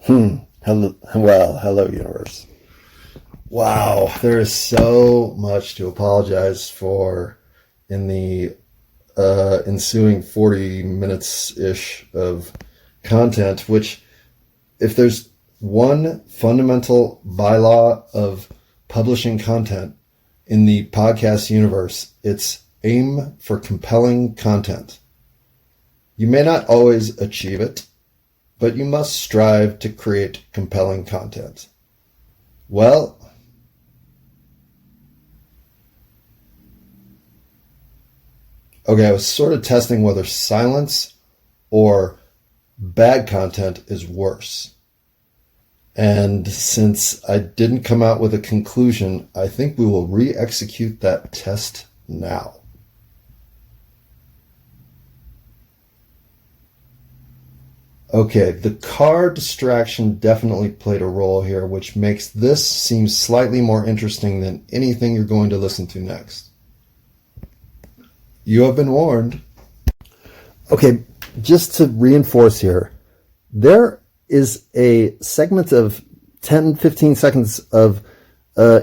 Hello, universe. Wow, there is so much to apologize for in the ensuing 40 minutes-ish of content, which, if there's one fundamental bylaw of publishing content in the podcast universe, it's aim for compelling content. You may not always achieve it, but you must strive to create compelling content. Well, okay, I was sort of testing whether silence or bad content is worse. And since I didn't come out with a conclusion, I think we will re-execute that test now. Okay, the car distraction definitely played a role here, which makes this seem slightly more interesting than anything you're going to listen to next. You have been warned. Okay, just to reinforce here, there is a segment of 10-15 seconds of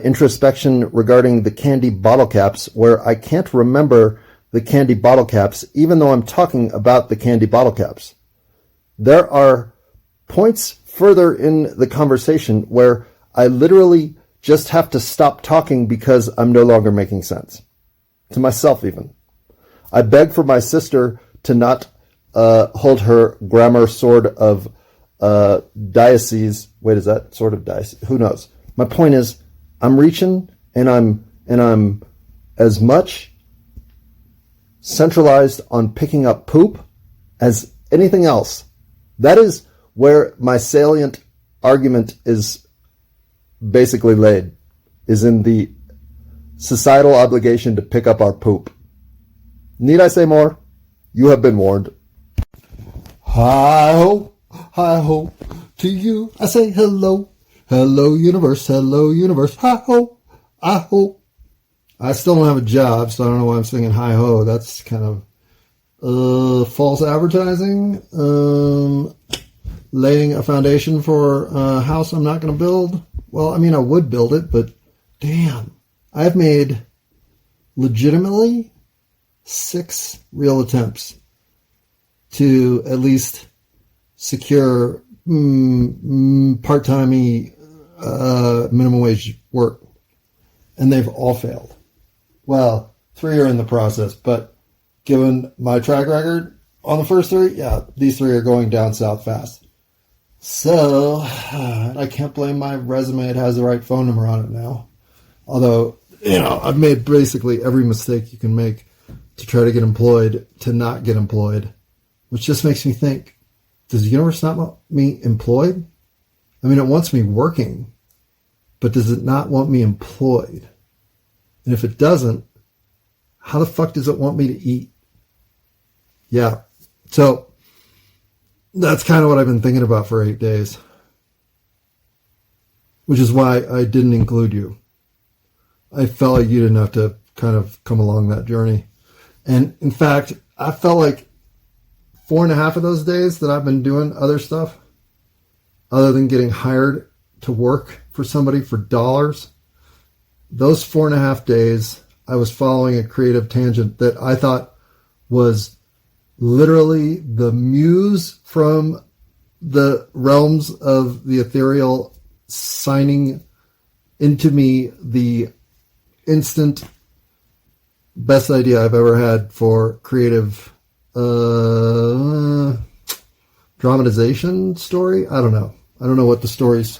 introspection regarding the candy bottle caps where I can't remember the candy bottle caps, even though I'm talking about the candy bottle caps. There are points further in the conversation where I literally just have to stop talking because I'm no longer making sense. To myself, even. I beg for my sister to not hold her grammar sword of diocese. Wait, is that sort of diocese? Who knows? My point is, I'm reaching and I'm as much centralized on picking up poop as anything else. That is where my salient argument is basically laid, is in the societal obligation to pick up our poop. Need I say more? You have been warned. Hi-ho to you. I say hello. Hello, universe. Hello, universe. Hi-ho. I-ho. I still don't have a job, so I don't know why I'm singing hi-ho. That's kind of false advertising, laying a foundation for a house I'm not going to build. Well, I mean, I would build it, but damn, I've made legitimately 6 real attempts to at least secure part-time minimum wage work, and they've all failed. Well, 3 are in the process, but given my track record on the first 3, yeah, these 3 are going down south fast. So, I can't blame my resume. It has the right phone number on it now. Although, I've made basically every mistake you can make to try to get employed, to not get employed, which just makes me think, does the universe not want me employed? I mean, it wants me working, but does it not want me employed? And if it doesn't, how the fuck does it want me to eat? Yeah. So that's kind of what I've been thinking about for 8 days, which is why I didn't include you. I felt like you didn't have to kind of come along that journey. And in fact, I felt like 4.5 of those days that I've been doing other stuff, other than getting hired to work for somebody for dollars, those 4.5 days, I was following a creative tangent that I thought was literally the muse from the realms of the ethereal signing into me the instant best idea I've ever had for creative dramatization story. I don't know. I don't know what the story's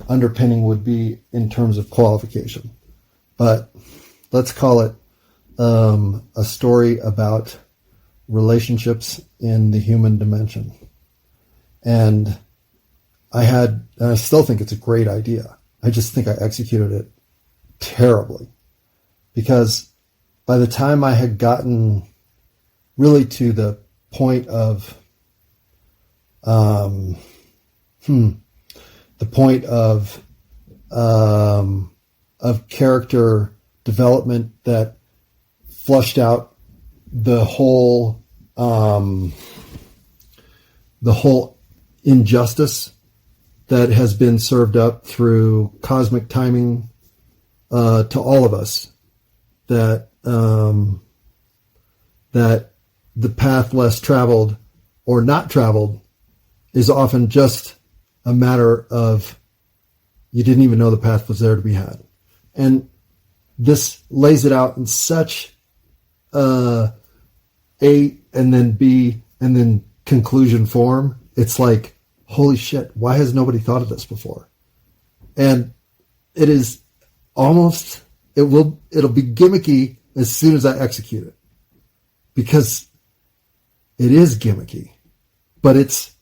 underpinning would be in terms of qualification, but let's call it a story about relationships in the human dimension. And I still think it's a great idea. I just think I executed it terribly, because by the time I had gotten really to the point of character development that flushed out the whole injustice that has been served up through cosmic timing to all of us, that that the path less traveled or not traveled is often just a matter of you didn't even know the path was there to be had. And this lays it out in such A and then B and then conclusion form. It's like, holy shit, why has nobody thought of this before? And it is almost, it'll be gimmicky as soon as I execute it, because it is gimmicky, but it's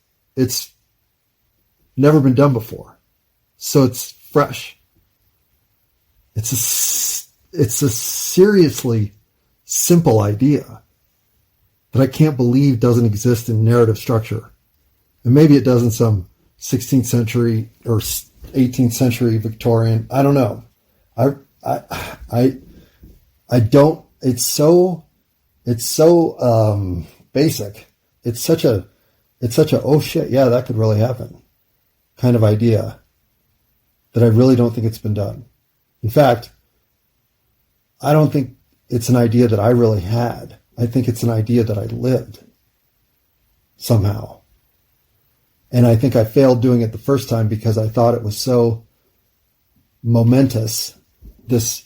never been done before. So it's fresh. It's a seriously simple idea that I can't believe doesn't exist in narrative structure. And maybe it does in some 16th century or 18th century Victorian. I don't know. I don't. It's so basic. It's such a oh shit, yeah, that could really happen kind of idea that I really don't think it's been done. In fact, I don't think it's an idea that I really had. I think it's an idea that I lived somehow. And I think I failed doing it the first time because I thought it was so momentous, this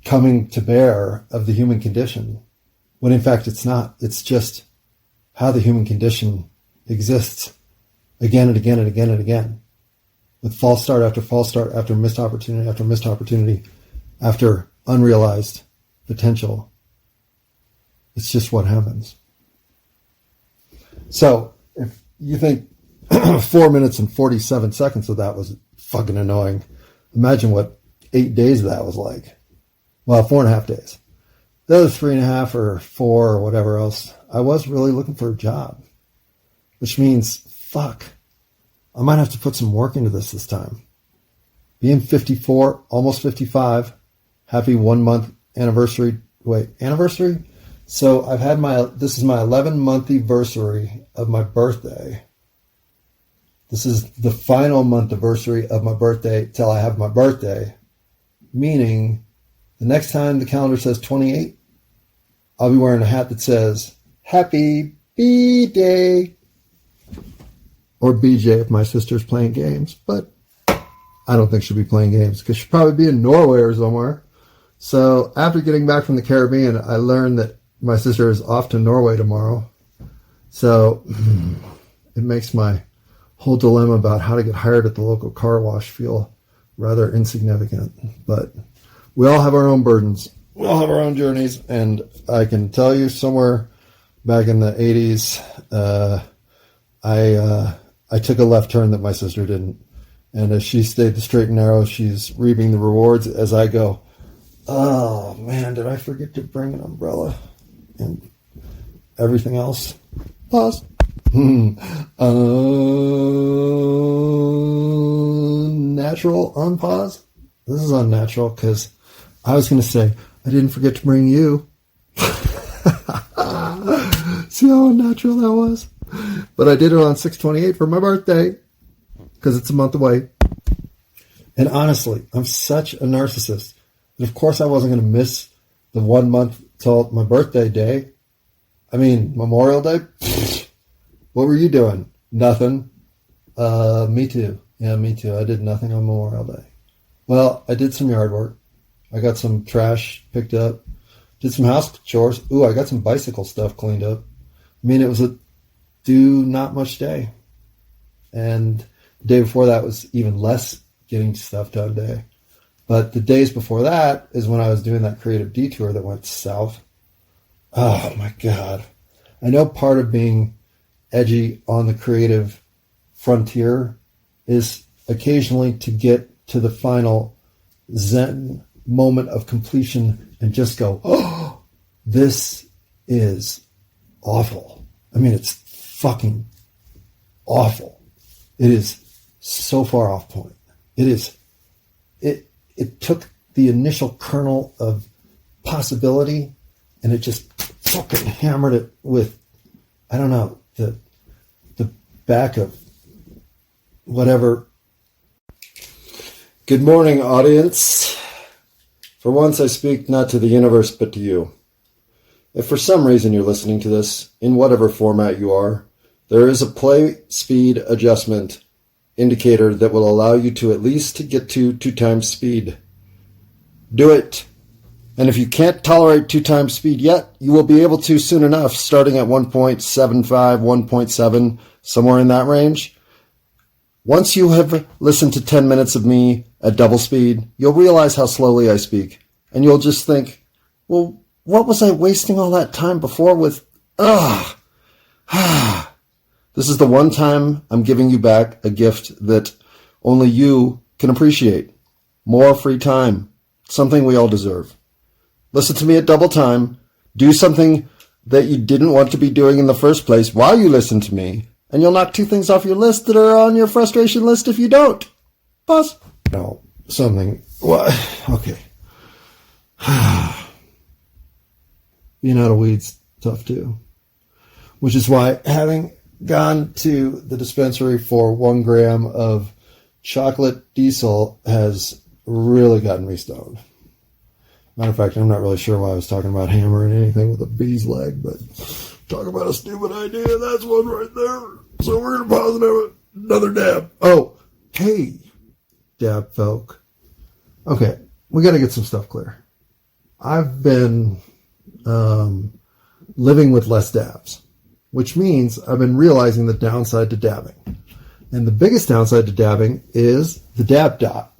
coming to bear of the human condition, when in fact it's not. It's just how the human condition exists again and again and again and again, with false start after missed opportunity after unrealized potential. It's just what happens. So if you think 4 minutes and 47 seconds of that was fucking annoying, imagine what 8 days of that was like. Well, 4.5 days. The other 3.5 or 4 or whatever else, I was really looking for a job, which means, fuck, I might have to put some work into this time. Being 54, almost 55, happy 1 month anniversary. Wait, anniversary? So I've had this is my 11-month anniversary of my birthday. This is the final month anniversary of my birthday till I have my birthday, meaning the next time the calendar says 28, I'll be wearing a hat that says Happy B-Day. Or BJ if my sister's playing games. But I don't think she'll be playing games because she'll probably be in Norway or somewhere. So after getting back from the Caribbean, I learned that my sister is off to Norway tomorrow. So it makes my whole dilemma about how to get hired at the local car wash feel rather insignificant. But we all have our own burdens. We all have our own journeys. And I can tell you, somewhere back in the 80s, I took a left turn that my sister didn't. And as she stayed the straight and narrow, she's reaping the rewards as I go, oh man, did I forget to bring an umbrella? And everything else. Pause. Unnatural unpause. This is unnatural because I was going to say, I didn't forget to bring you. See how unnatural that was? But I did it on 6/28 for my birthday because it's a month away. And honestly, I'm such a narcissist. And of course I wasn't going to miss the 1 month till my birthday day. I mean, Memorial Day? What were you doing? Nothing. Me too. Yeah, me too. I did nothing on Memorial Day. Well, I did some yard work. I got some trash picked up. Did some house chores. Ooh, I got some bicycle stuff cleaned up. I mean, it was a do not much day. And the day before that was even less getting stuff done day. But the days before that is when I was doing that creative detour that went south. Oh my God. I know part of being edgy on the creative frontier is occasionally to get to the final Zen moment of completion and just go, oh, this is awful. I mean, it's fucking awful. It is so far off point. It took the initial kernel of possibility and it just fucking hammered it with, I don't know, the back of whatever Good morning, audience. For once, I speak not to the universe, but to you. If for some reason you're listening to this, in whatever format you are, there is a play speed adjustment indicator that will allow you to at least get to 2 times speed. Do it. And if you can't tolerate 2 times speed yet, you will be able to soon enough, starting at 1.75, 1.7, somewhere in that range. Once you have listened to 10 minutes of me at double speed, you'll realize how slowly I speak. And you'll just think, well, what was I wasting all that time before with, This is the one time I'm giving you back a gift that only you can appreciate. More free time. Something we all deserve. Listen to me at double time. Do something that you didn't want to be doing in the first place while you listen to me. And you'll knock 2 things off your list that are on your frustration list if you don't. Pause. No, something. What? Okay. Being out of weeds, tough too. Which is why having gone to the dispensary for 1 gram of chocolate diesel has really gotten me stoned. Matter of fact, I'm not really sure why I was talking about hammering anything with a bee's leg, but talk about a stupid idea. That's one right there. So we're going to pause and have another dab. Oh, hey, dab folk. Okay, we got to get some stuff clear. I've been living with less dabs, which means I've been realizing the downside to dabbing. And the biggest downside to dabbing is the dab dot.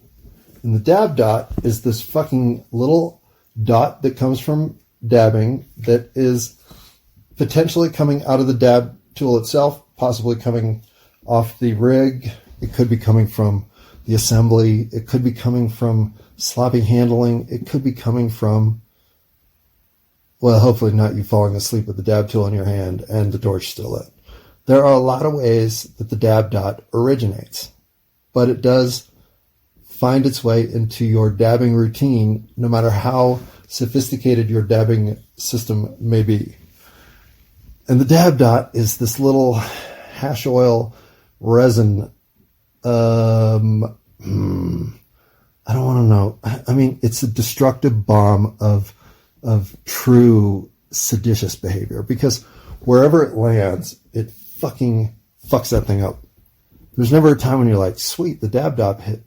And the dab dot is this fucking little dot that comes from dabbing that is potentially coming out of the dab tool itself, possibly coming off the rig. It could be coming from the assembly. It could be coming from sloppy handling. It could be coming from, well, hopefully not you falling asleep with the dab tool in your hand and the torch still lit. There are a lot of ways that the dab dot originates, but it does find its way into your dabbing routine, no matter how sophisticated your dabbing system may be. And the dab dot is this little hash oil resin. I don't want to know. I mean, it's a destructive bomb of true seditious behavior, because wherever it lands, it fucking fucks that thing up. There's never a time when you're like, sweet, the dab dot hit.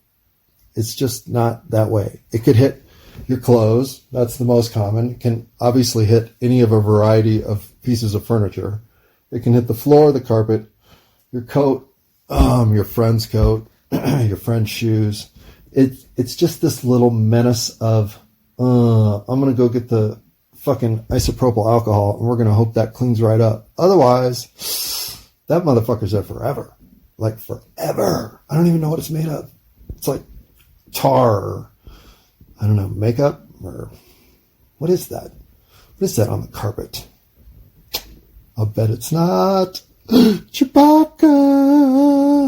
It's just not that way. It could hit your clothes. That's the most common. It can obviously hit any of a variety of pieces of furniture. It can hit the floor, the carpet, your coat, your friend's coat, your friend's shoes. It's just this little menace of, I'm going to go get the fucking isopropyl alcohol and we're going to hope that cleans right up. Otherwise, that motherfucker's there forever. Like forever. I don't even know what it's made of. It's like tar or, I don't know, makeup or what is that? What is that on the carpet? I'll bet it's not Chewbacca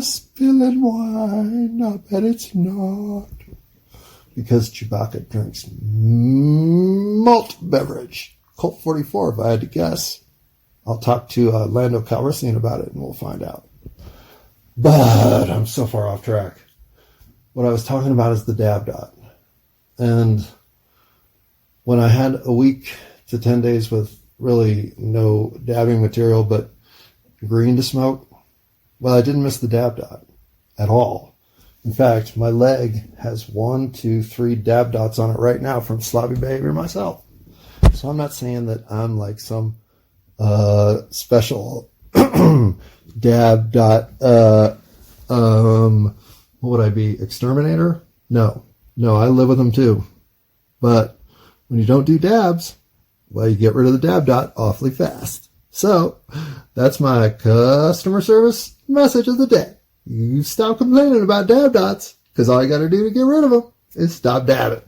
spilling wine. I'll bet it's not. Because Chewbacca drinks malt beverage. Colt 44, if I had to guess. I'll talk to Lando Calrissian about it and we'll find out. But I'm so far off track. What I was talking about is the dab dot. And when I had a week to 10 days with really no dabbing material but green to smoke, well, I didn't miss the dab dot at all. In fact, my leg has 1, 2, 3 dab dots on it right now from sloppy behavior myself. So I'm not saying that I'm like some special dab dot, what would I be, exterminator? No, I live with them too. But when you don't do dabs, well, you get rid of the dab dot awfully fast. So that's my customer service message of the day. You stop complaining about dab dots, because all you got to do to get rid of them is stop dabbing.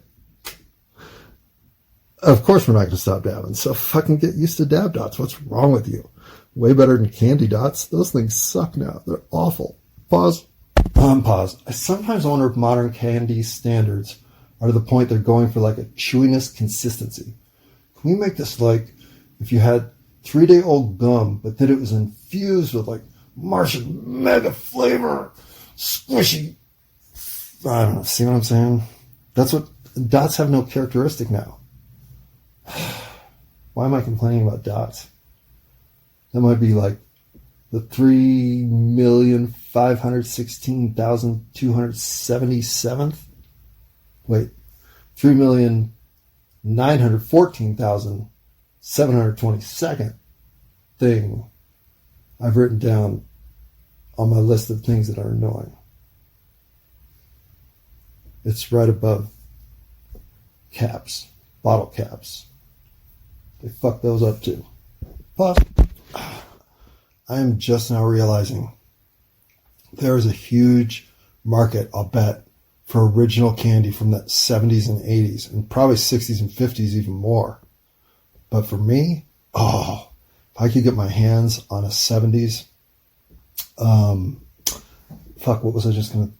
Of course we're not going to stop dabbing, so fucking get used to dab dots. What's wrong with you? Way better than candy dots. Those things suck now. They're awful. Pause. Pause. I sometimes wonder if modern candy standards are to the point they're going for like a chewiness consistency. Can we make this like if you had 3-day-old gum, but then it was infused with like Martian mega flavor, squishy I don't know. See what I'm saying? That's what dots have no characteristic now. Why am I complaining about dots? That might be like the 3,516,277th. Wait, 3,914,722nd thing I've written down on my list of things that are annoying. It's right above caps, bottle caps. They fuck those up too. Pause. I am just now realizing there is a huge market, I'll bet, for original candy from the 70s and 80s, and probably 60s and 50s even more. But for me, if I could get my hands on a 70s, what was I just going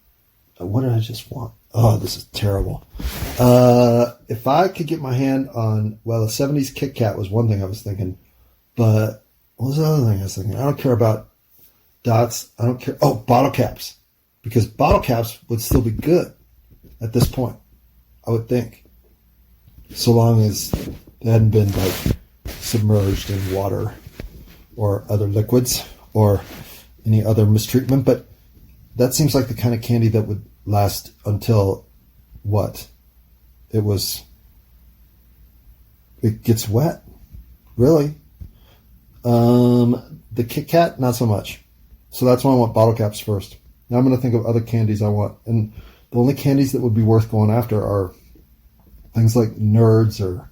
to, what did I just want? Oh, this is terrible. If I could get my hand on, well, a 70s Kit Kat was one thing I was thinking, but what was the other thing I was thinking? I don't care about dots. I don't care. Oh, bottle caps. Because bottle caps would still be good at this point, I would think. So long as they hadn't been like submerged in water or other liquids or any other mistreatment. But that seems like the kind of candy that would last until what? It gets wet. Really? The Kit Kat, not so much. So that's why I want bottle caps first. Now I'm going to think of other candies I want. And the only candies that would be worth going after are things like Nerds or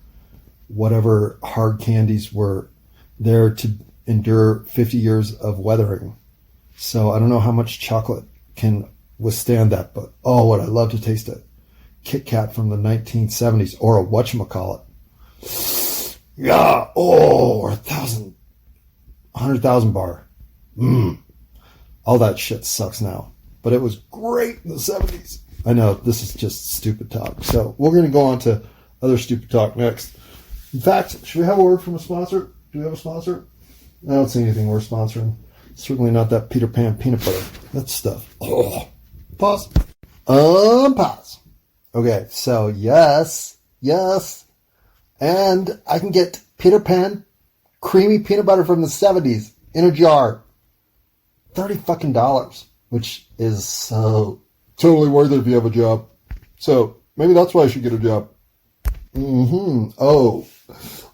whatever hard candies were there to endure 50 years of weathering. So I don't know how much chocolate can withstand that, but oh, would I love to taste a Kit Kat from the 1970s or a whatchamacallit. Yeah, or 100,000 bar. All that shit sucks now. But it was great in the 70s. I know, this is just stupid talk. So we're going to go on to other stupid talk next. In fact, should we have a word from a sponsor? Do we have a sponsor? I don't see anything we're sponsoring. Certainly not that Peter Pan peanut butter. That stuff. Oh. Pause. Pause. Okay, so yes. And I can get Peter Pan creamy peanut butter from the 70s in a jar. $30, which is so totally worth it if you have a job. So maybe that's why I should get a job. Oh,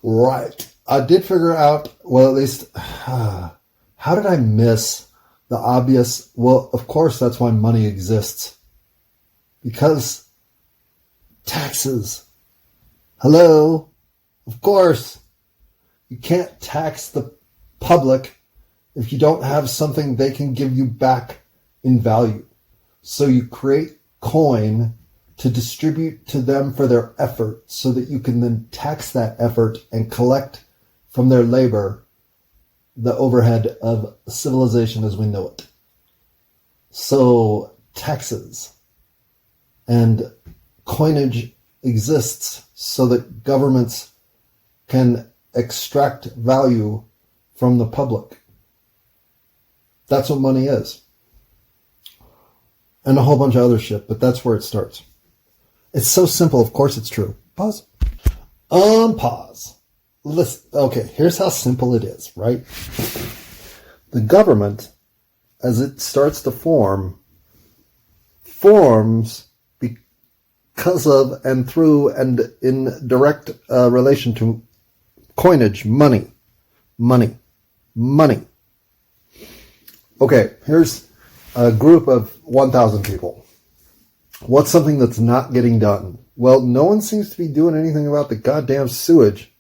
right. I did figure out, well, at least, how did I miss the obvious? Well, of course, that's why money exists. Because taxes. Hello? Of course. You can't tax the public if you don't have something they can give you back in value. So you create coin to distribute to them for their effort so that you can then tax that effort and collect from their labor the overhead of civilization as we know it. So taxes and coinage exists so that governments can extract value from the public. That's what money is. And a whole bunch of other shit, but that's where it starts. It's so simple, of course it's true. Pause. Pause. Listen, okay, here's how simple it is, right? The government, as it starts to forms because of and through and in direct relation to coinage, money. Okay, here's a group of 1,000 people. What's something that's not getting done? Well, no one seems to be doing anything about the goddamn sewage.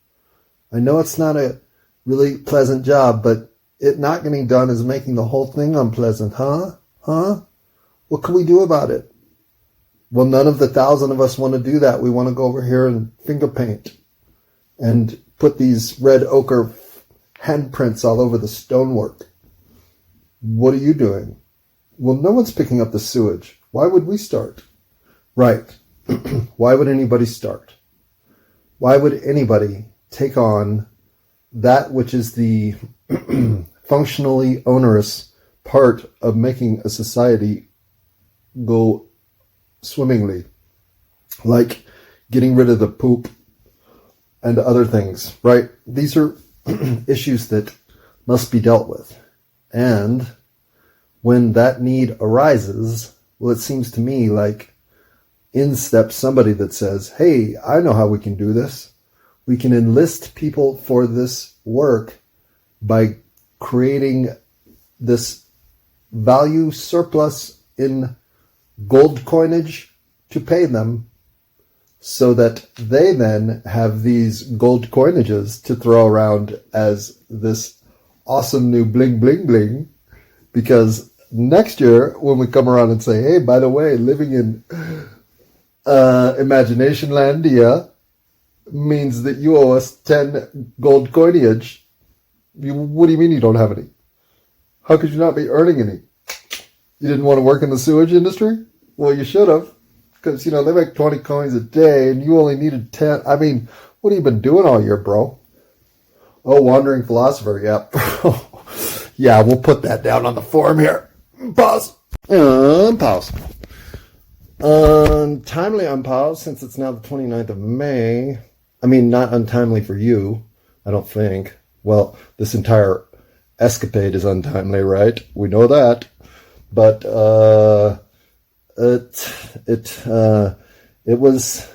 I know it's not a really pleasant job, but it not getting done is making the whole thing unpleasant, huh? What can we do about it? Well, none of the 1,000 of us want to do that. We want to go over here and finger paint and put these red ochre handprints all over the stonework. What are you doing? Well, no one's picking up the sewage. Why would we start? Right. Why would anybody start? Why would anybody take on that which is the functionally onerous part of making a society go swimmingly, like getting rid of the poop and other things, right? These are issues that must be dealt with. And when that need arises, well, it seems to me like in steps somebody that says, hey, I know how we can do this. We can enlist people for this work by creating this value surplus in gold coinage to pay them, so that they then have these gold coinages to throw around as this awesome new bling bling bling. Because next year, when we come around and say, hey, by the way, living in Imagination Landia means that you owe us 10 gold coinage. What do you mean you don't have any? How could you not be earning any? You didn't want to work in the sewage industry? Well, you should have. Because, they make 20 coins a day and you only needed 10. I mean, what have you been doing all year, bro? Oh, wandering philosopher. Yep. Yeah, we'll put that down on the forum here. Pause. Pause. Untimely unpause, since it's now the 29th of May. I mean, not untimely for you, I don't think. Well, this entire escapade is untimely, right? We know that. But it was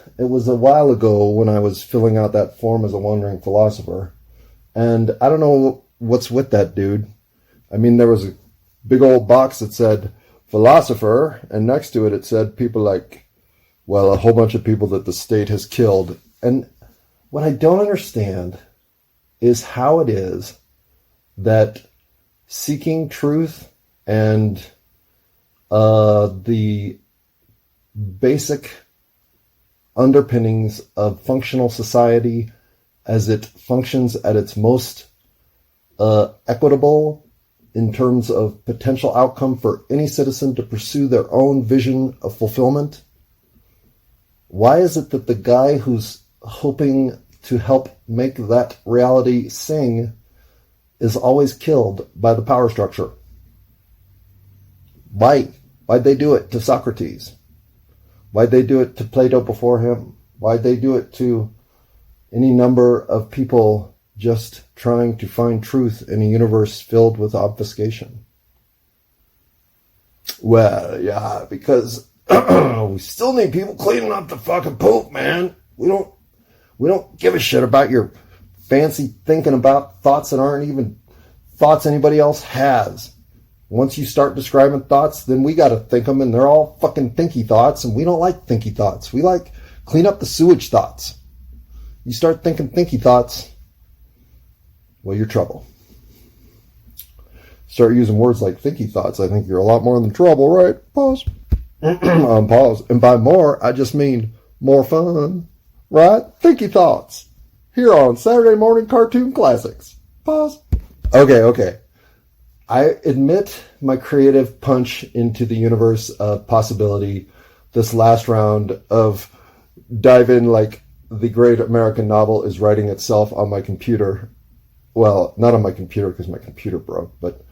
a while ago when I was filling out that form as a wandering philosopher. And I don't know what's with that dude. I mean, there was a big old box that said philosopher, and next to it, it said people like, well, a whole bunch of people that the state has killed. And what I don't understand is how it is that seeking truth and the basic underpinnings of functional society as it functions at its most equitable in terms of potential outcome for any citizen to pursue their own vision of fulfillment. Why is it that the guy who's hoping to help make that reality sing is always killed by the power structure? Why? Why'd they do it to Socrates? Why'd they do it to Plato before him? Why'd they do it to any number of people just trying to find truth in a universe filled with obfuscation? Well, yeah, because we still need people cleaning up the fucking poop, man. We don't give a shit about your fancy thinking about thoughts that aren't even thoughts anybody else has. Once you start describing thoughts, then we got to think them, and they're all fucking thinky thoughts, and we don't like thinky thoughts. We like clean up the sewage thoughts. You start thinking thinky thoughts, well, you're trouble. Start using words like thinky thoughts, I think you're a lot more than trouble, right? Pause. Pause. And by more, I just mean more fun, right? Thinky thoughts. Here on Saturday Morning Cartoon Classics. Pause. Okay. I admit my creative punch into the universe of possibility this last round of dive in like the great American novel is writing itself on my computer. Well, not on my computer because my computer broke, but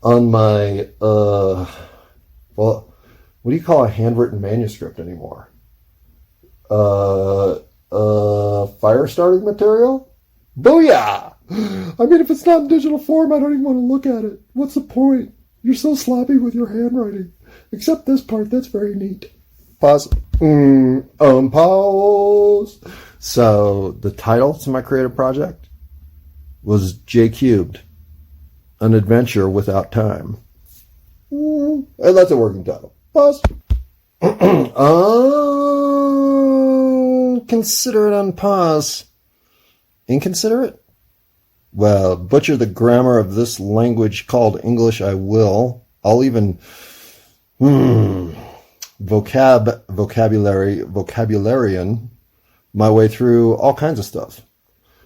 on my, well, what do you call a handwritten manuscript anymore? Fire starting material? Booyah! I mean, if it's not in digital form, I don't even want to look at it. What's the point? You're so sloppy with your handwriting. Except this part, that's very neat. Pause. Pause. So, the title to my creative project was J Cubed, An Adventure Without Time. And that's a working title. Pause. Consider it on pause. Inconsiderate? Well, butcher the grammar of this language called English I will. I'll even vocabularian my way through all kinds of stuff.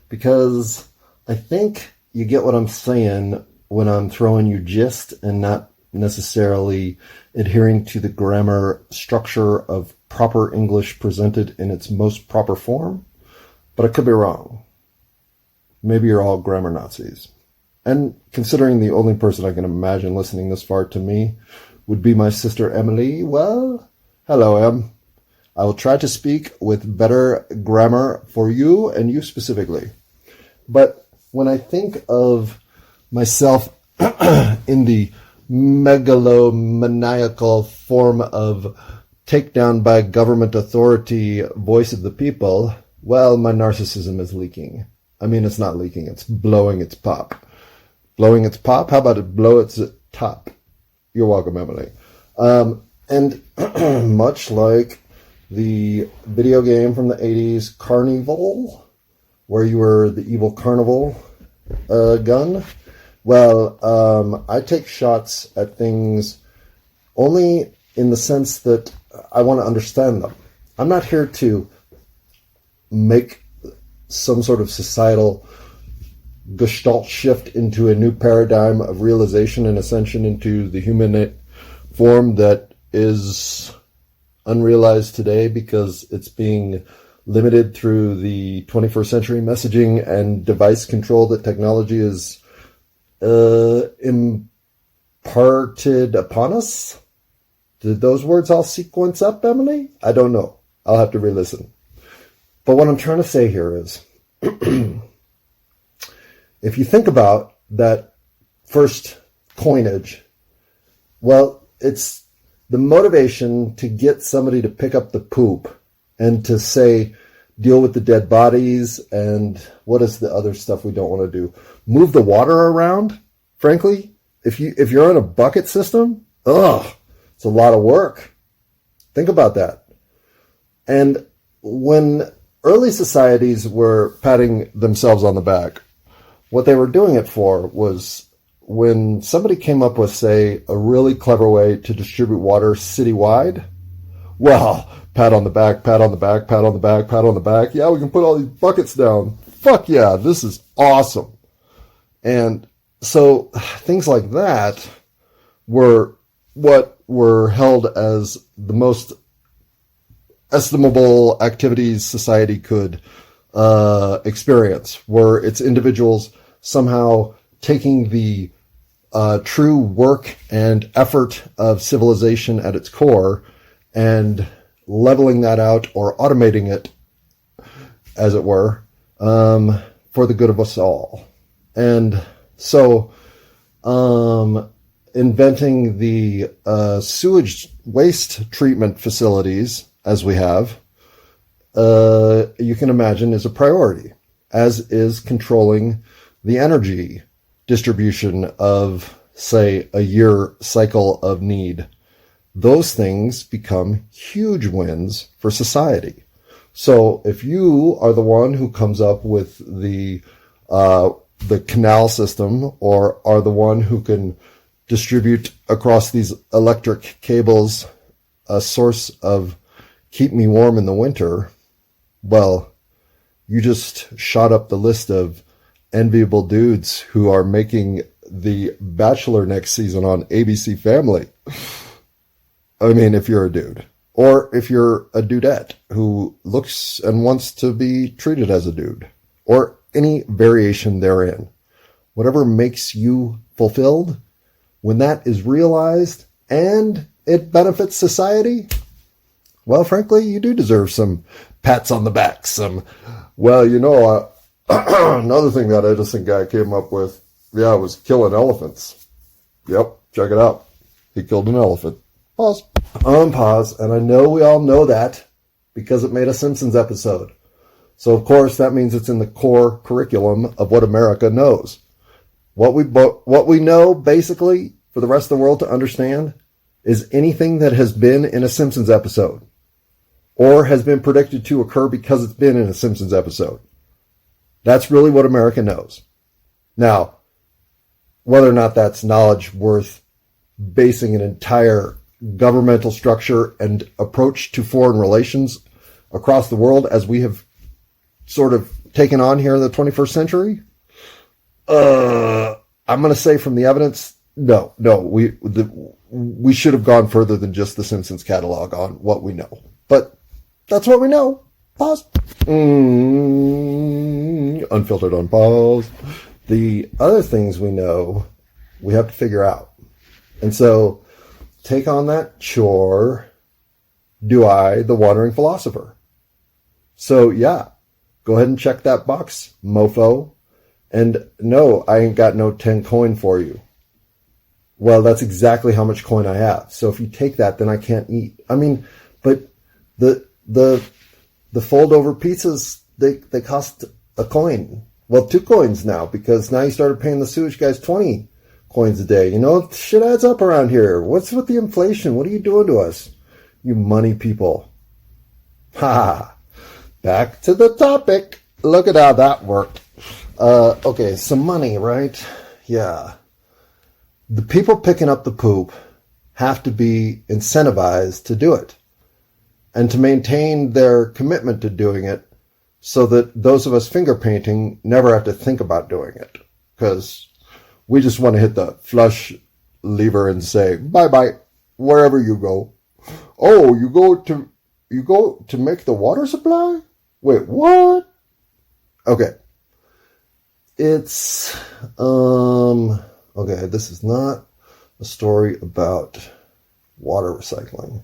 Because I think you get what I'm saying when I'm throwing you gist and not necessarily adhering to the grammar structure of proper English presented in its most proper form. But I could be wrong. Maybe you're all grammar Nazis. And considering the only person I can imagine listening this far to me would be my sister Emily, well, Hello, Em. I will try to speak with better grammar for you and you specifically. But when I think of myself in the megalomaniacal form of takedown by government authority, voice of the people, well, my narcissism is leaking. I mean, it's not leaking, it's blowing its pop. Blowing its pop? How about it blow its top? You're welcome, Emily. And much like the video game from the 80s, Carnival, where you were the evil carnival gun, well, I take shots at things only in the sense that I want to understand them. I'm not here to make some sort of societal gestalt shift into a new paradigm of realization and ascension into the human form that is unrealized today because it's being limited through the 21st century messaging and device control that technology is imparted upon us. Did those words all sequence up, Emily? I don't know. I'll have to re-listen. But what I'm trying to say here is, if you think about that first coinage, well, it's the motivation to get somebody to pick up the poop and to say, deal with the dead bodies, and what is the other stuff we don't want to do? Move the water around. Frankly, if you're in a bucket system, it's a lot of work. Think about that. And when early societies were patting themselves on the back, what they were doing it for was when somebody came up with, say, a really clever way to distribute water citywide, well, pat on the back, pat on the back, pat on the back, pat on the back. Yeah, we can put all these buckets down. Fuck yeah, this is awesome. And so things like that were what were held as the most estimable activities society could experience, were its individuals somehow taking the true work and effort of civilization at its core and leveling that out or automating it, as it were, for the good of us all. And so inventing the sewage waste treatment facilities, as we have, you can imagine is a priority, as is controlling the energy distribution of, say, a year cycle of need. Those things become huge wins for society. So if you are the one who comes up with the canal system, or are the one who can distribute across these electric cables a source of keep me warm in the winter, well, you just shot up the list of enviable dudes who are making the Bachelor next season on ABC Family. I mean, if you're a dude, or if you're a dudette who looks and wants to be treated as a dude, or any variation therein, whatever makes you fulfilled, when that is realized and it benefits society, well, frankly, you do deserve some pats on the back, another thing that Edison guy came up with, was killing elephants. Yep, check it out. He killed an elephant. Pause. Pause. And I know we all know that because it made a Simpsons episode. So, of course, that means it's in the core curriculum of what America knows. What we know, basically, for the rest of the world to understand, is anything that has been in a Simpsons episode or has been predicted to occur because it's been in a Simpsons episode. That's really what America knows. Now, whether or not that's knowledge worth basing an entire governmental structure and approach to foreign relations across the world as we have sort of taken on here in the 21st century, I'm going to say from the evidence, no, we should have gone further than just the Simpsons catalog on what we know. But that's what we know. Pause. Unfiltered on pause. The other things we know, we have to figure out. And so take on that chore, do I, the wandering philosopher? So yeah, go ahead and check that box, mofo. And no, I ain't got no 10 coin for you. Well, that's exactly how much coin I have. So if you take that, then I can't eat. I mean, but the fold over pizzas, they cost a coin. Well, 2 coins now, because now you started paying the sewage guys 20 coins a day. You know, shit adds up around here. What's with the inflation? What are you doing to us? You money people. Ha! Back to the topic. Look at how that worked. Okay, so money, right? Yeah. The people picking up the poop have to be incentivized to do it and to maintain their commitment to doing it so that those of us finger painting never have to think about doing it, because we just want to hit the flush lever and say, bye-bye, wherever you go. Oh, you go to make the water supply? Wait, what? Okay. It's, okay, this is not a story about water recycling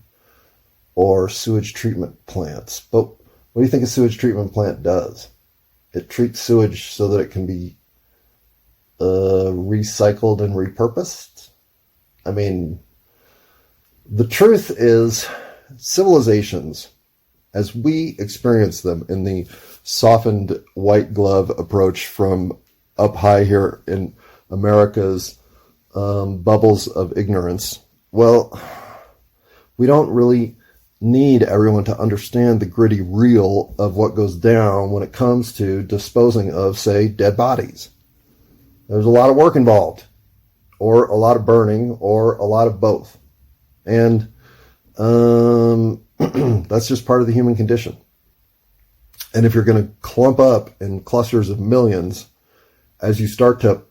or sewage treatment plants. But what do you think a sewage treatment plant does? It treats sewage so that it can be recycled and repurposed. I mean, the truth is civilizations, as we experience them in the softened white glove approach from up high here in America's bubbles of ignorance, well, we don't really need everyone to understand the gritty real of what goes down when it comes to disposing of, say, dead bodies. There's a lot of work involved, or a lot of burning, or a lot of both. And that's just part of the human condition. And if you're going to clump up in clusters of millions as you start to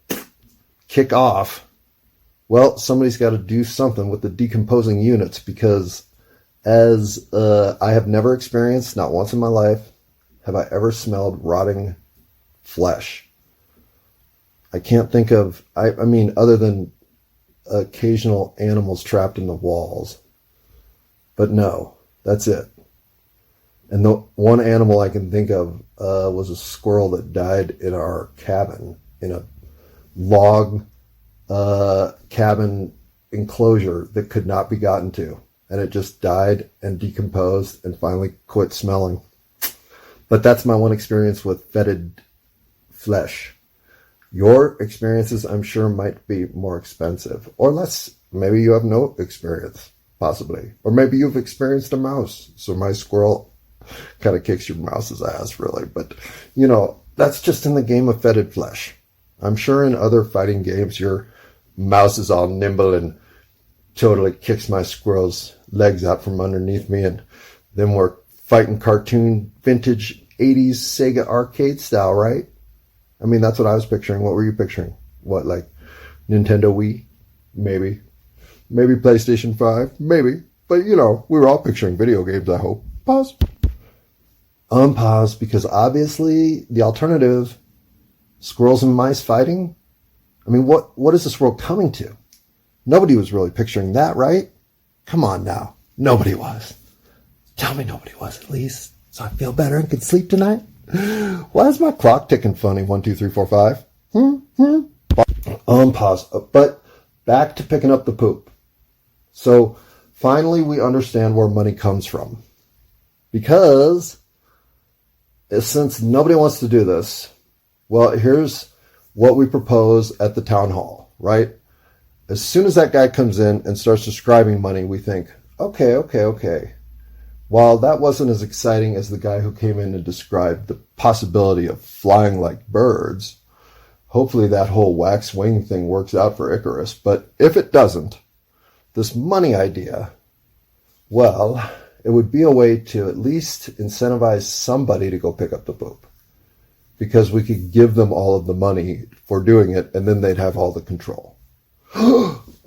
kick off, well, somebody's got to do something with the decomposing units, because as I have never experienced, not once in my life, have I ever smelled rotting flesh. I can't think of, I mean, other than occasional animals trapped in the walls. But no, that's it. And the one animal I can think of was a squirrel that died in our cabin, in a log cabin enclosure that could not be gotten to. And it just died and decomposed and finally quit smelling. But that's my one experience with fetid flesh. Your experiences, I'm sure, might be more expensive or less. Maybe you have no experience, possibly. Or maybe you've experienced a mouse. So my squirrel kind of kicks your mouse's ass, really. But, you know, that's just in the game of fetid flesh. I'm sure in other fighting games, your mouse is all nimble and totally kicks my squirrel's legs out from underneath me. And then we're fighting cartoon vintage 80s Sega arcade style, right? I mean, that's what I was picturing. What were you picturing? What, like Nintendo Wii? Maybe. Maybe PlayStation 5? Maybe. But, you know, we were all picturing video games, I hope. Pause. Unpause, because obviously the alternative, squirrels and mice fighting, I mean, what is this world coming to? Nobody was really picturing that, right? Come on now. Nobody was. Tell me nobody was, at least, so I feel better and can sleep tonight. Why is my clock ticking funny? 1, 2, 3, 4, 5. Pause. But back to picking up the poop. So finally we understand where money comes from. Because since nobody wants to do this, well, here's what we propose at the town hall, right? As soon as that guy comes in and starts describing money, we think, okay. While that wasn't as exciting as the guy who came in and described the possibility of flying like birds, hopefully that whole wax wing thing works out for Icarus. But if it doesn't, this money idea, well, it would be a way to at least incentivize somebody to go pick up the poop. Because we could give them all of the money for doing it, and then they'd have all the control.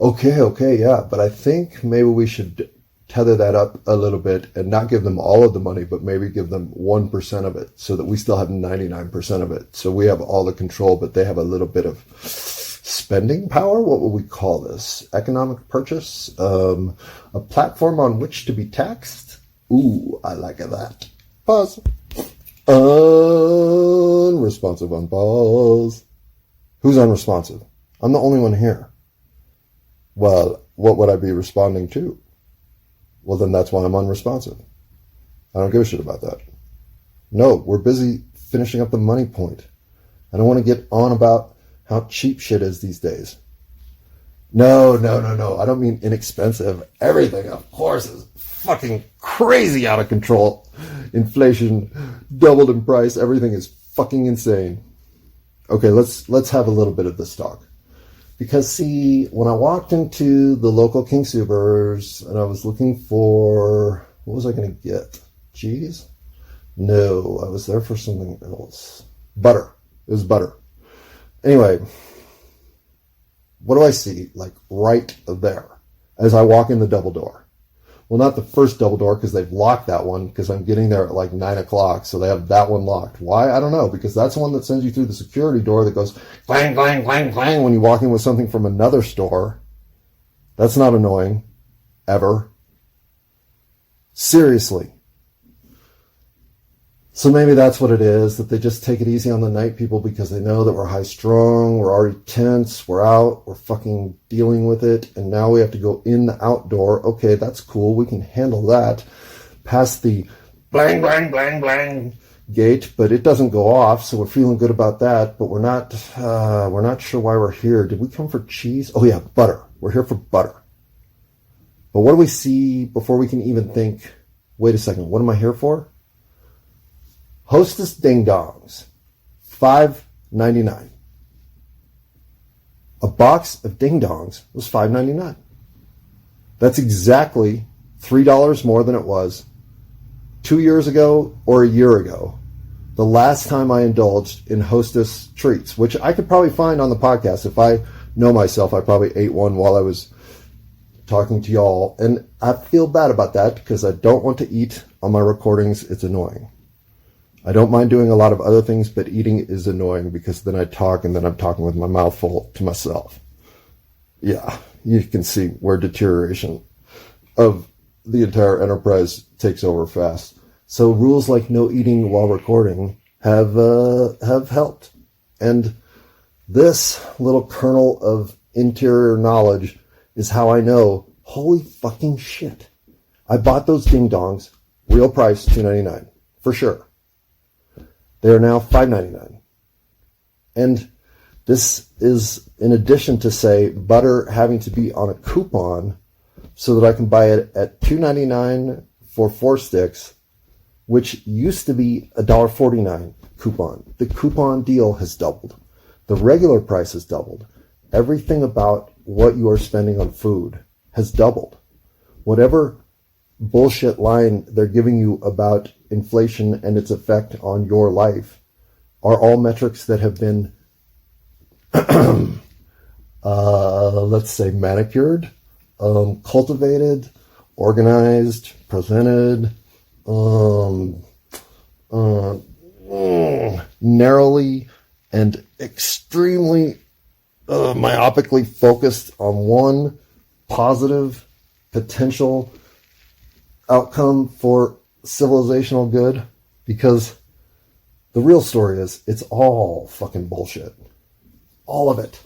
Okay, yeah. But I think maybe we should tether that up a little bit and not give them all of the money, but maybe give them 1% of it so that we still have 99% of it. So we have all the control, but they have a little bit of spending power. What would we call this? Economic purchase? A platform on which to be taxed? Ooh, I like that. Pause. Unresponsive on pause. Who's unresponsive? I'm the only one here. Well, what would I be responding to? Well, then that's why I'm unresponsive. I don't give a shit about that. No, we're busy finishing up the money point. I don't want to get on about how cheap shit is these days. No. I don't mean inexpensive. Everything, of course, is fucking crazy out of control. Inflation doubled in price. Everything is fucking insane. Okay, let's have a little bit of this talk. Because, see, when I walked into the local King Soopers and I was looking for, what was I going to get? Cheese? No, I was there for something else. Butter. It was butter. Anyway, what do I see? Like right there as I walk in the double door. Well, not the first double door because they've locked that one because I'm getting there at like 9 o'clock. So they have that one locked. Why? I don't know. Because that's the one that sends you through the security door that goes clang, clang, clang, clang when you walk in with something from another store. That's not annoying. Ever. Seriously. So maybe that's what it is, that they just take it easy on the night people because they know that we're high strung, we're already tense, we're out, we're fucking dealing with it, and now we have to go in the outdoor. Okay, that's cool, we can handle that. Past the blang, blang, blang, blang gate, but it doesn't go off, so we're feeling good about that, but we're not sure why we're here. Did we come for cheese? Oh yeah, butter. We're here for butter. But what do we see before we can even think, wait a second, what am I here for? Hostess Ding Dongs, $5.99. A box of Ding Dongs was $5.99. That's exactly $3 more than it was 2 years ago or a year ago. The last time I indulged in Hostess treats, which I could probably find on the podcast. If I know myself, I probably ate one while I was talking to y'all. And I feel bad about that because I don't want to eat on my recordings. It's annoying. I don't mind doing a lot of other things, but eating is annoying because then I talk and then I'm talking with my mouth full to myself. Yeah, you can see where deterioration of the entire enterprise takes over fast. So rules like no eating while recording have helped. And this little kernel of interior knowledge is how I know, holy fucking shit. I bought those Ding Dongs, real price, $2.99, for sure. They are now $5.99. And this is in addition to, say, butter having to be on a coupon so that I can buy it at $2.99 for 4 sticks, which used to be $1.49 coupon. The coupon deal has doubled. The regular price has doubled. Everything about what you are spending on food has doubled. Whatever bullshit line they're giving you about inflation and its effect on your life are all metrics that have been, let's say, manicured, cultivated, organized, presented, narrowly and extremely myopically focused on one positive potential outcome for civilizational good, because the real story is it's all fucking bullshit. All of it.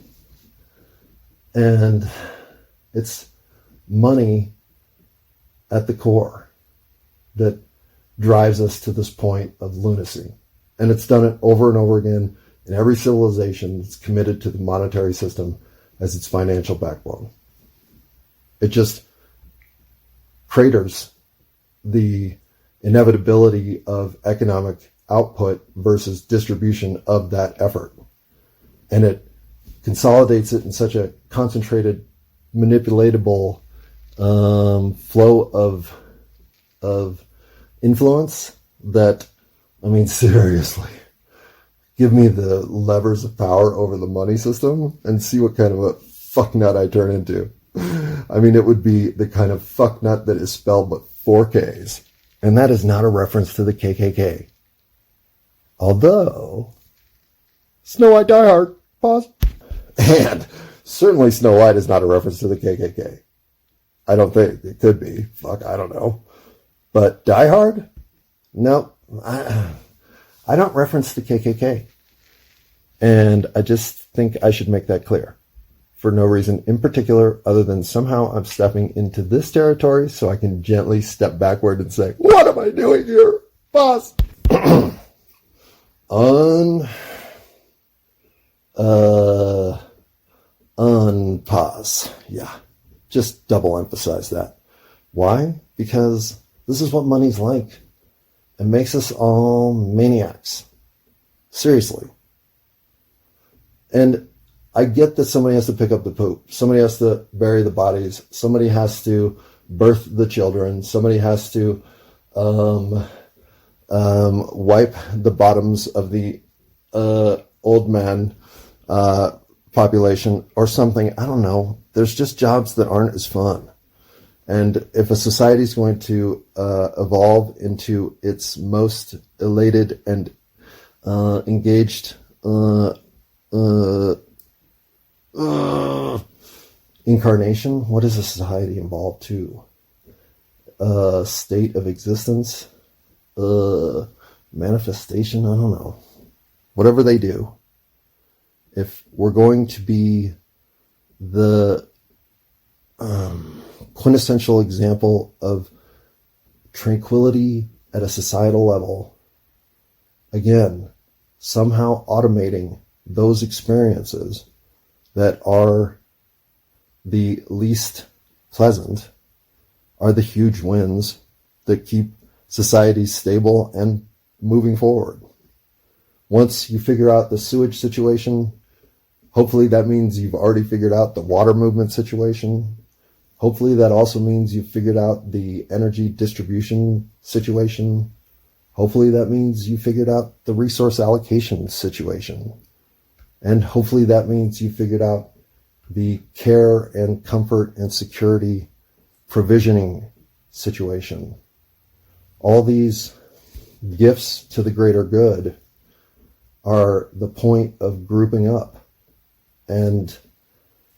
And it's money at the core that drives us to this point of lunacy. And it's done it over and over again in every civilization that's committed to the monetary system as its financial backbone. It just craters the inevitability of economic output versus distribution of that effort. And it consolidates it in such a concentrated, manipulatable flow of influence that, I mean, seriously, give me the levers of power over the money system and see what kind of a fucknut I turn into. I mean, it would be the kind of fucknut that is spelled with 4 Ks. And that is not a reference to the KKK. Although, Snow White Die Hard, pause. And certainly Snow White is not a reference to the KKK. I don't think. It could be. Fuck, I don't know. But Die Hard? No, I don't reference the KKK. And I just think I should make that clear. For no reason in particular other than somehow I'm stepping into this territory so I can gently step backward and say, what am I doing here, boss? Unpause. Yeah. Just double emphasize that. Why? Because this is what money's like. It makes us all maniacs. Seriously. And I get that somebody has to pick up the poop. Somebody has to bury the bodies. Somebody has to birth the children. Somebody has to wipe the bottoms of the old man population or something. I don't know. There's just jobs that aren't as fun. And if a society is going to evolve into its most elated and engaged incarnation, what is a society involved to? State of existence? Manifestation? I don't know. Whatever they do, if we're going to be the quintessential example of tranquility at a societal level, again, somehow automating those experiences that are the least pleasant are the huge wins that keep societies stable and moving forward. Once you figure out the sewage situation, hopefully that means you've already figured out the water movement situation. Hopefully that also means you've figured out the energy distribution situation. Hopefully that means you figured out the resource allocation situation. And hopefully that means you figured out the care and comfort and security provisioning situation. All these gifts to the greater good are the point of grouping up. And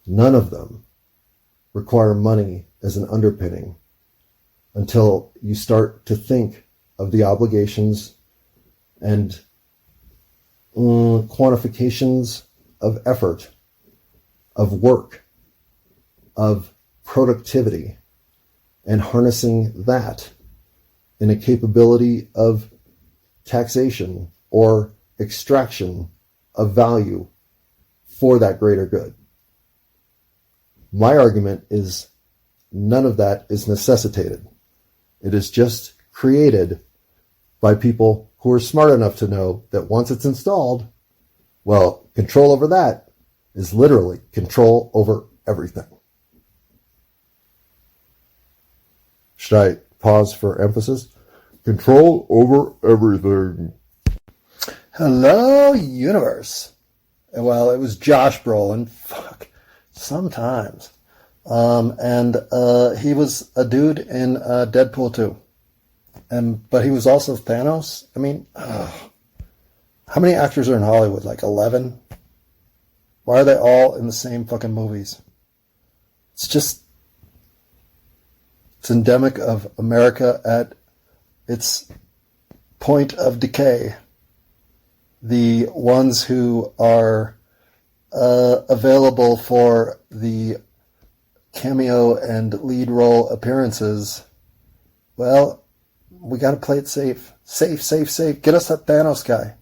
none of them require money as an underpinning until you start to think of the obligations and quantifications of effort, of work, of productivity, and harnessing that in a capability of taxation or extraction of value for that greater good. My argument is none of that is necessitated. It is just created by people who are smart enough to know that once it's installed, well, control over that is literally control over everything. Should I pause for emphasis? Control over everything. Hello, universe. Well, it was Josh Brolin. Fuck. Sometimes. And he was a dude in Deadpool 2. But he was also Thanos. I mean, how many actors are in Hollywood? Like 11? Why are they all in the same fucking movies? It's endemic of America at its point of decay. The ones who are available for the cameo and lead role appearances, well, we got to play it safe. Safe. Get us that Thanos guy.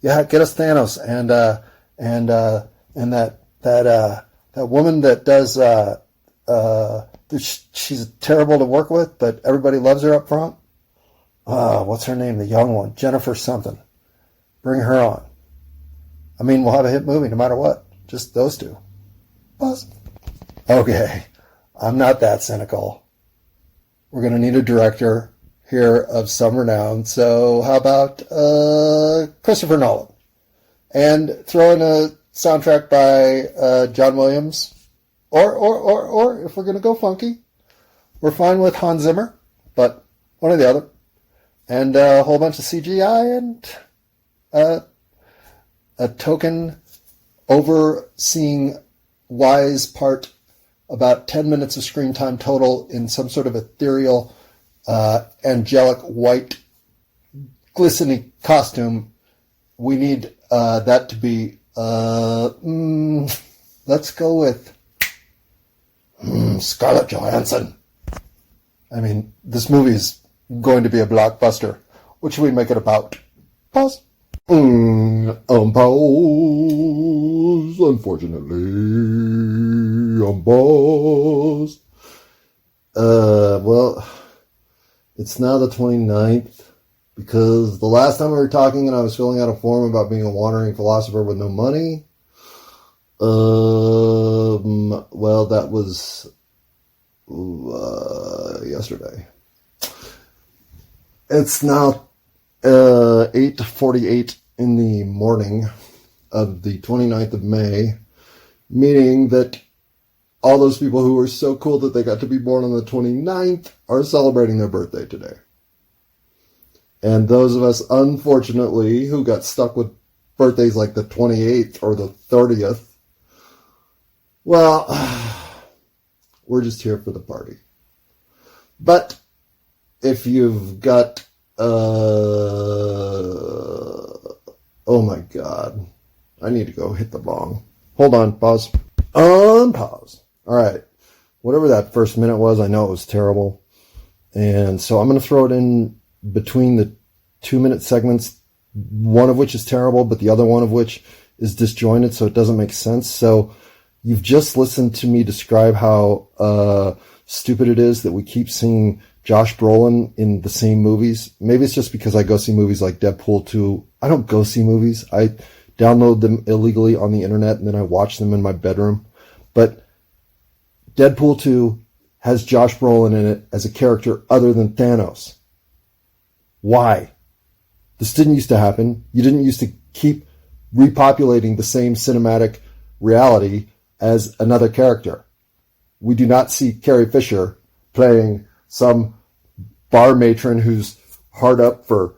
Yeah, get us Thanos and that woman that does she's terrible to work with, but everybody loves her up front. What's her name? The young one, Jennifer something. Bring her on. I mean, we'll have a hit movie no matter what. Just those two. Buzz. Okay, I'm not that cynical. We're going to need a director here of some renown. So how about Christopher Nolan? And throw in a soundtrack by John Williams. Or if we're going to go funky, we're fine with Hans Zimmer, but one or the other. And a whole bunch of CGI and a token overseeing wise part, about 10 minutes of screen time total in some sort of ethereal angelic white glistening costume, we need that to be, let's go with Scarlett Johansson. I mean, this movie is going to be a blockbuster. What should we make it about? Pause. Pause. Unfortunately, pause. Well, it's now the 29th, because the last time we were talking and I was filling out a form about being a wandering philosopher with no money, well, that was yesterday. It's now 8:48 in the morning of the 29th of May, meaning that all those people who were so cool that they got to be born on the 29th are celebrating their birthday today. And those of us, unfortunately, who got stuck with birthdays like the 28th or the 30th, well, we're just here for the party. But if you've got, oh my God, I need to go hit the bong. Hold on, pause. Unpause. All right. Whatever that first minute was, I know it was terrible. And so I'm going to throw it in between the 2-minute segments, one of which is terrible, but the other one of which is disjointed, so it doesn't make sense. So you've just listened to me describe how stupid it is that we keep seeing Josh Brolin in the same movies. Maybe it's just because I go see movies like Deadpool 2. I don't go see movies. I download them illegally on the internet and then I watch them in my bedroom. But Deadpool 2 has Josh Brolin in it as a character other than Thanos. Why? This didn't used to happen. You didn't used to keep repopulating the same cinematic reality as another character. We do not see Carrie Fisher playing some bar matron who's hard up for,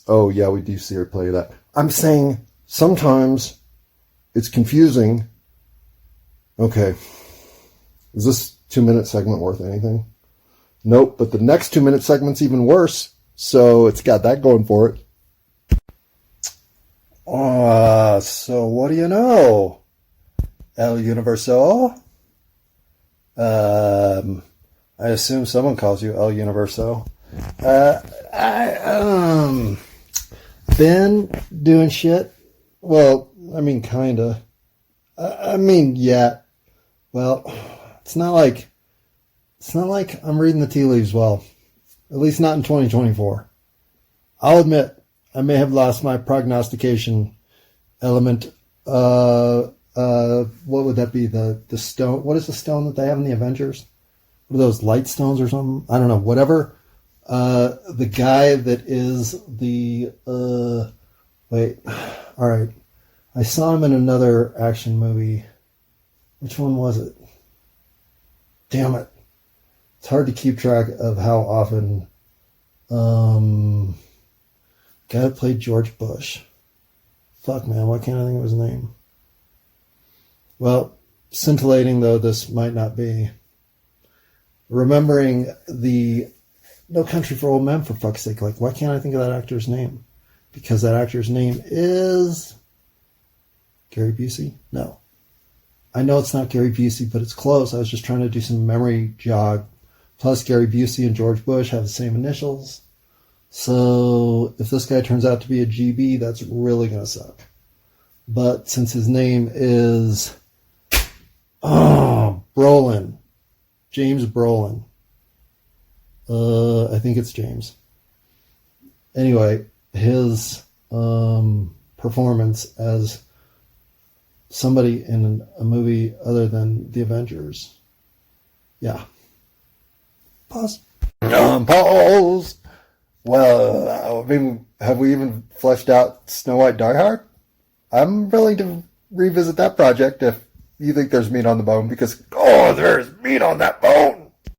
oh yeah, we do see her play that. I'm saying sometimes it's confusing. Okay. Is this 2-minute segment worth anything? Nope, but the next 2-minute segment's even worse. So it's got that going for it. So what do you know? El Universo? I assume someone calls you El Universo. Been doing shit. Well, I mean, kinda. I mean, yeah. Well, it's not like I'm reading the tea leaves well. At least not in 2024. I'll admit, I may have lost my prognostication element. What would that be? The stone? What is the stone that they have in the Avengers? What are those, light stones or something? I don't know. Whatever. The guy that is the wait. All right. I saw him in another action movie. Which one was it? Damn it. It's hard to keep track of how often guy that played George Bush. Fuck, man, why can't I think of his name? Well, scintillating though this might not be, remembering the No Country for Old Men, for fuck's sake. Like, why can't I think of that actor's name? Because that actor's name is Gary Busey? No. I know it's not Gary Busey, but it's close. I was just trying to do some memory jog. Plus, Gary Busey and George Bush have the same initials. So if this guy turns out to be a GB, that's really going to suck. But since his name is Brolin, James Brolin. I think it's James. Anyway, his performance as somebody in a movie other than The Avengers. Yeah. Pause. Pause. Well, I mean, have we even fleshed out Snow White Die Hard? I'm willing to revisit that project if you think there's meat on the bone, because, oh, there's meat on that bone.